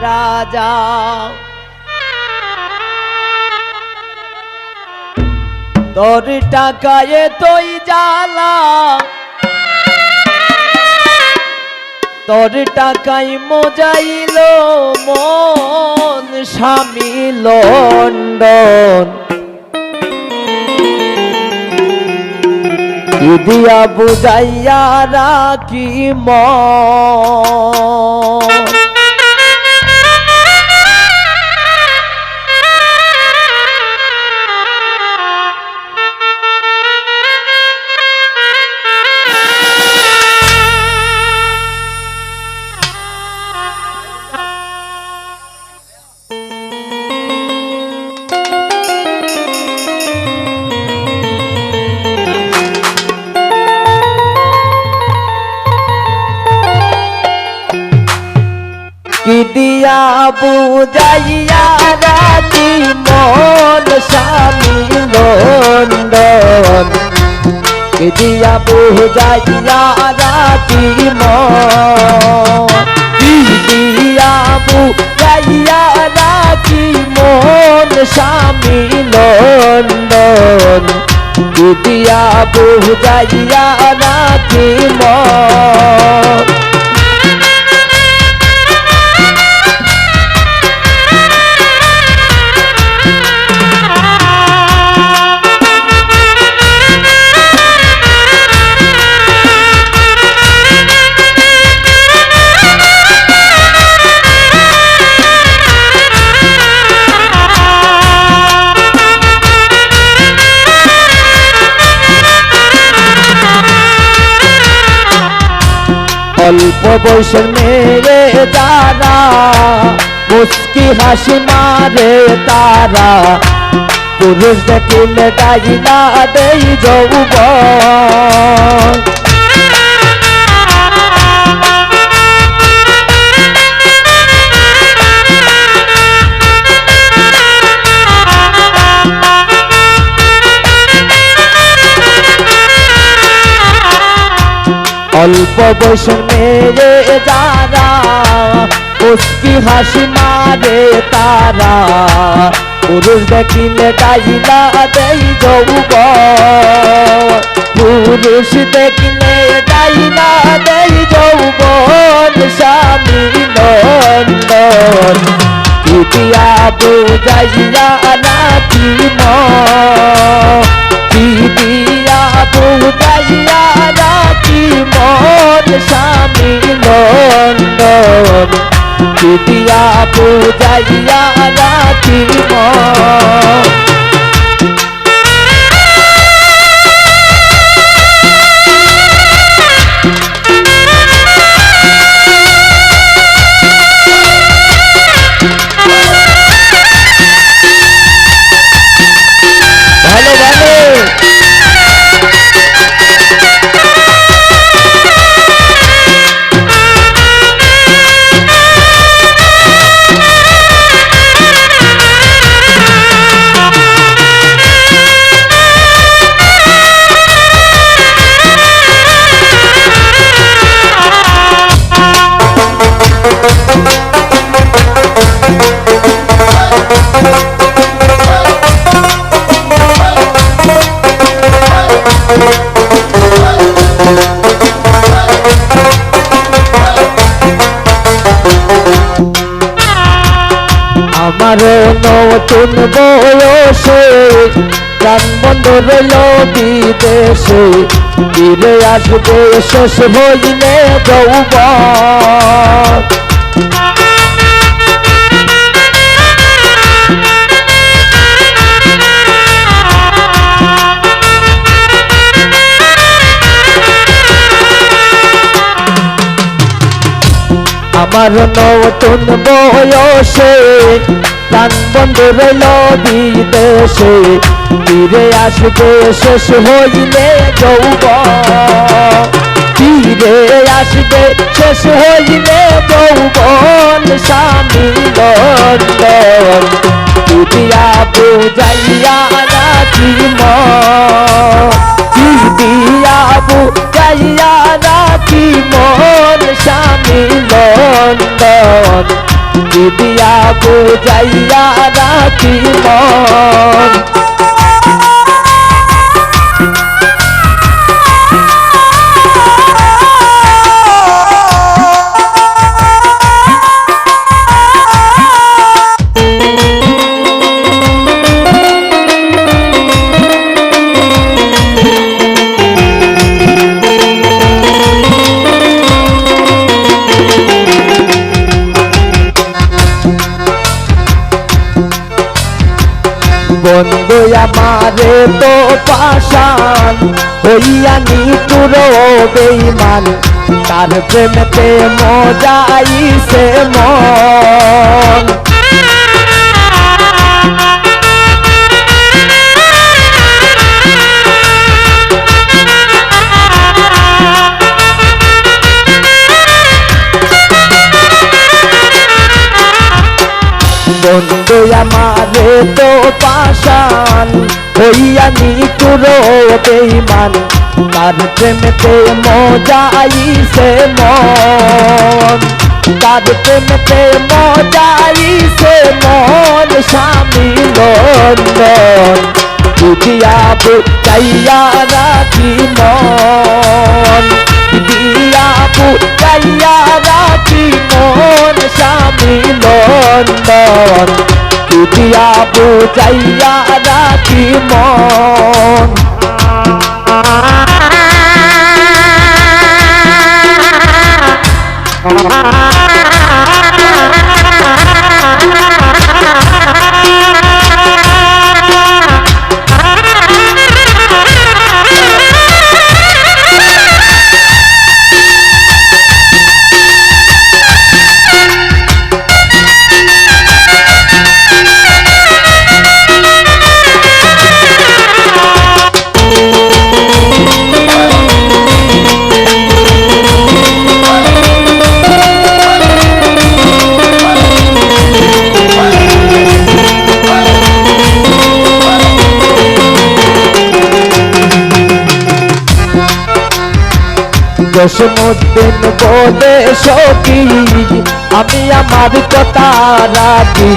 রাজা তোর টাকায় তোই জ্বালা তোর টাকায় মজাইল মন স্বামী লন্ডন কি দিয়া বুঝাইয়া রাখি মন কি দিয়া বুঝাইয়া রাখি মন স্বামী লন্ডন কি দিয়া বুঝাইয়া রাখি মন কি দিয়া বুঝাইয়া রাখি মন স্বামী লন্ডন কি দিয়া বুঝাইয়া রাখি মন অল্প বয়সের মেয়ে যারা মুস্কি হাসি মারে তারা পুরুষ দেখিলে ডাইলা দেই যৌবন অল্প বয়সের মেয়ে যারা মুস্কি হাসি মারে তারা পুরুষ দেখিলে ডাইলা দেই যৌবন পুরুষ দেখিলে ডাইলা দেই যৌবন স্বামী লন্ডন কি দিয়া বুঝাইয়া রাখি মন কি দিয়া বুঝাইয়া রাখি মন স্বামী লন্ডন কি দিয়া বুঝাইয়া রাখি মন আমার নতুন বয়সে প্রাণ বন্ধ রইল বিদেশে ফিরে আসবে শেষ হইলে যৌবন আমার নতুন বয়সে প্রাণ বন্ধ রইল বিদেশে ফিরে আসবে শেষ হইলে যৌবন ফিরে আসবে শেষ হইলে যৌবন স্বামী লন্ডন কি দিয়া বুঝাইয়া রাখি মন কি দিয়া বুঝাইয়া রাখি মন স্বামী লন্ডন দিদিয়া বুঝাইয়া রাখি মন বন্ধু আমারে তো পাশান হইয়া নিতুর বেঈমান তার প্রেমেতে মজাইছে মন বন্ধু আমারে তো পাশান হইয়া নিতুর বেঈমান তার প্রেমেতে মজাইছে মন তার প্রেমেতে মজাইছে মন স্বামী লন্ডন দিদিয়া বুঝাইয়া রাখি মন দিদিয়া বুঝাইয়া রাখি মন স্বামী লন্ডন দিদিয়া বুঝাইয়া রাখি মন জসমুদ্দিন বলে সখী আমি আমার কথা রাখি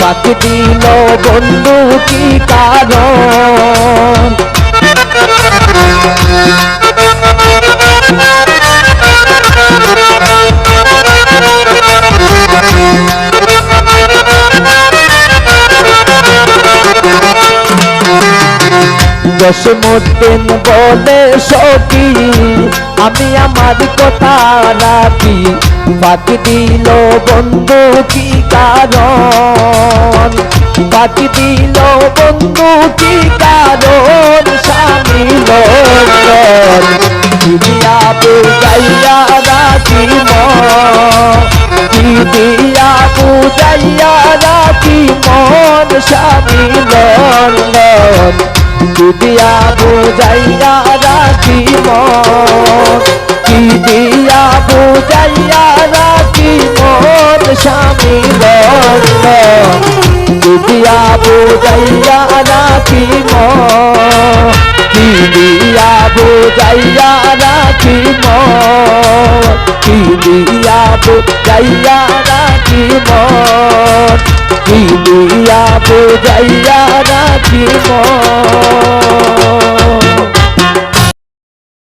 বাকি দিল বন্ধু কি কারণ জসমুদ্দিন বলে সখী আমি আমার কথা রাখি বাকি দিল বন্ধু কি কারণ বাকি দিল বন্ধু কি কারণ স্বামী লন্ডন দিদিয়া বুঝাইয়া রাখি মন দিদিয়া বুঝাইয়া রাখি মন স্বামী লন্ডন দিদিয়া বুঝাইয়া রাখি মন দিদিয়া বুঝাইয়া রাখি মন স্বামী লন্ডন দিদিয়া বুঝাইয়া রাখি মন দিদিয়া বুঝাইয়া রাখি মন দিদিয়া বুঝাইয়া রাখি মন দিদিয়া বুঝাইয়া রাখি মন